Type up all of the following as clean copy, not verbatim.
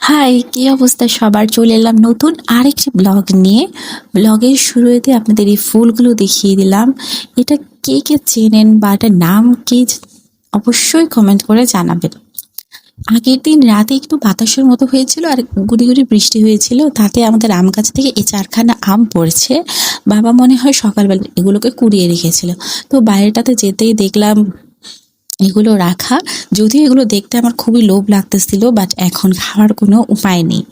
High, কি অবস্থা সবার? চলে এলাম নতুন আরেকটি ব্লগ নিয়ে। ব্লগের শুরুতে আপনাদের এই ফুলগুলো দেখিয়ে দিলাম। এটা কে কে চেনেন বা এটার নাম কি অবশ্যই কমেন্ট করে জানাবেন। আগের দিন রাতে একটু বাতাসের মতো হয়েছিল আর গুড়ি গুড়ি বৃষ্টি হয়েছিল, তাতে আমাদের আম গাছ থেকে এই 4খানা আম পড়েছে। বাবা মনে হয় সকালবেলা এগুলোকে কুড়িয়ে রেখেছিল। তো বাইরেটাতে যেতেই দেখলাম এগুলো রাখা। যদিও এগুলো দেখতে আমার খুবই লোভ লাগতেছিল, বাট এখন খাওয়ার কোনো উপায় নেই।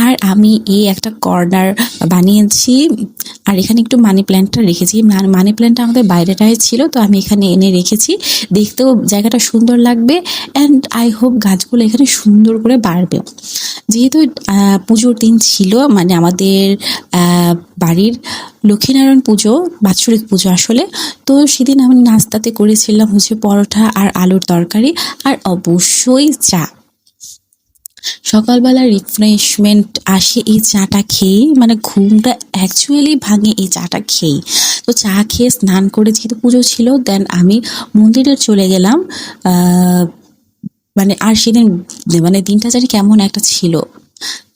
আর আমি এই একটা কর্নার বানিয়েছি, আর এখানে একটু মানি প্ল্যান্টটা রেখেছি। মানি প্ল্যান্টটা আমাদের বাইরেটায় ছিল, তো আমি এখানে এনে রেখেছি। দেখতেও জায়গাটা সুন্দর লাগবে, অ্যান্ড আই হোপ গাছগুলো এখানে সুন্দর করে বাড়বে। যেহেতু পুজোর দিন ছিল, মানে আমাদের বাড়ির লক্ষ্মীনারায়ণ পুজো, বাৎসরিক পুজো আসলে। তো সেদিন আমি নাস্তাতে করেছিলাম হচ্ছে পরোটা আর আলুর তরকারি, আর অবশ্যই চা। সকালবেলা রিফ্রেশমেন্ট আসে এই চাটা খেয়েই, মানে ঘুমটা অ্যাকচুয়ালি ভাঙে এই চাটা খেয়েই। তো চা খেয়ে স্নান করে, যেহেতু পুজো ছিল, দেন আমি মন্দিরে চলে গেলাম। মানে আর সেদিন মানে দিনটা জানি কেমন একটা ছিল,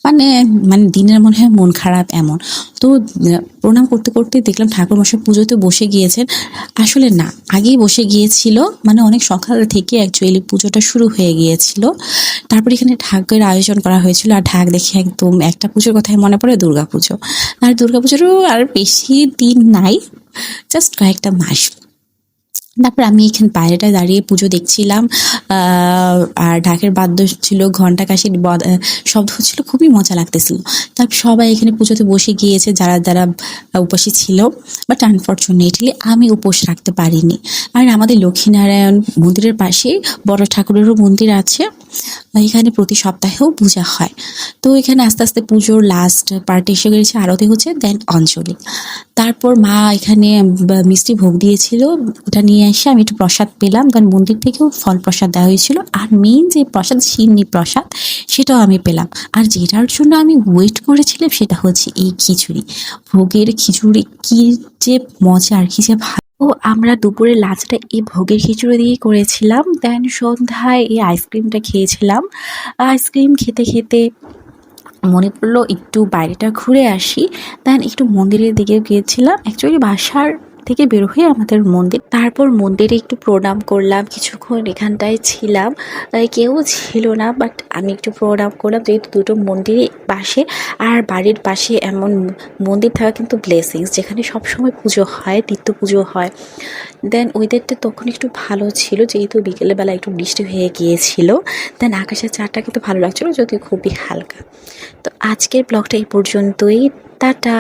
মানে মানে দিনের মনে হয় মন খারাপ এমন। তো প্রণাম করতে করতে দেখলাম ঠাকুরমশাই পুজোতে বসে গিয়েছেন। আসলে না, আগেই বসে গিয়েছিল, মানে অনেক সকাল থেকে অ্যাকচুয়ালি পুজোটা শুরু হয়ে গিয়েছিল। তারপর এখানে ঢাকের আয়োজন করা হয়েছিল, আর ঢাক দেখে একদম একটা পুজোর কথাই মনে পড়ে, দুর্গাপুজো। আর দুর্গাপুজোরও আর বেশি দিন নাই, জাস্ট কয়েকটা মাস। তারপর আমি এখানে বাইরেটায় দাঁড়িয়ে পুজো দেখছিলাম। আর ঢাকের বাদ্য ছিল, ঘণ্টা কাশির শব্দ হচ্ছিল, খুবই মজা লাগতেছিল। তারপর সবাই এখানে পুজোতে বসে গিয়েছে, যারা যারা উপসী ছিল। বাট আনফর্চুনেটলি আমি উপোস রাখতে পারিনি। আর আমাদের লক্ষ্মীনারায়ণ মন্দিরের পাশে বড় ঠাকুরেরও মন্দির আছে, এখানে প্রতি সপ্তাহেও পূজা হয়। তো এখানে আস্তে আস্তে পুজোর লাস্ট পার্টে এসে গেছে, আরতি হচ্ছে, দেন অঞ্জলি। তারপর মা এখানে মিষ্টি ভোগ দিয়েছিল, ওটা নিয়ে এসে আমি একটু প্রসাদ পেলাম, কারণ মন্দির থেকেও ফল প্রসাদ দেওয়া হয়েছিল। আর মেইন যে প্রসাদ, সিন্নি প্রসাদ, সেটাও আমি পেলাম। আর যেটার জন্য আমি ওয়েট করেছিলাম সেটা হচ্ছে এই খিচুড়ি। ভোগের খিচুড়ি কি যে মজা, আর কি যে ভালো। ও আমরা দুপুরে লাঞ্চটা এই ভোগের খিচুড়ি দিয়েই করেছিলাম, দেন সন্ধ্যায় এই আইসক্রিমটা খেয়েছিলাম। আইসক্রিম খেতে খেতে মনে পড়লো একটু বাইরেটা ঘুরে আসি, দেন একটু মন্দিরের দিকে গিয়েছিলাম। অ্যাকচুয়ালি বাসার থেকে বের হয়ে আমাদের মন্দির, তারপর মন্দিরে একটু প্রণাম করলাম, কিছুক্ষণ এখানটায় ছিলাম। কেউ ছিল না, বাট আমি একটু প্রণাম করলাম, যেহেতু দুটো মন্দিরই পাশে। আর বাড়ির পাশে এমন মন্দির থাকা কিন্তু ব্লেসিংস, যেখানে সবসময় পুজো হয়, নিত্য পুজো হয়। দেন ওয়েদারটা তখন একটু ভালো ছিল, যেহেতু বিকেলবেলা একটু বৃষ্টি হয়ে গিয়েছিল। দেন আকাশের চারটা কিন্তু ভালো লাগছিলো, যদিও খুবই হালকা। তো আজকের ব্লগটা এই পর্যন্তই। টাটা।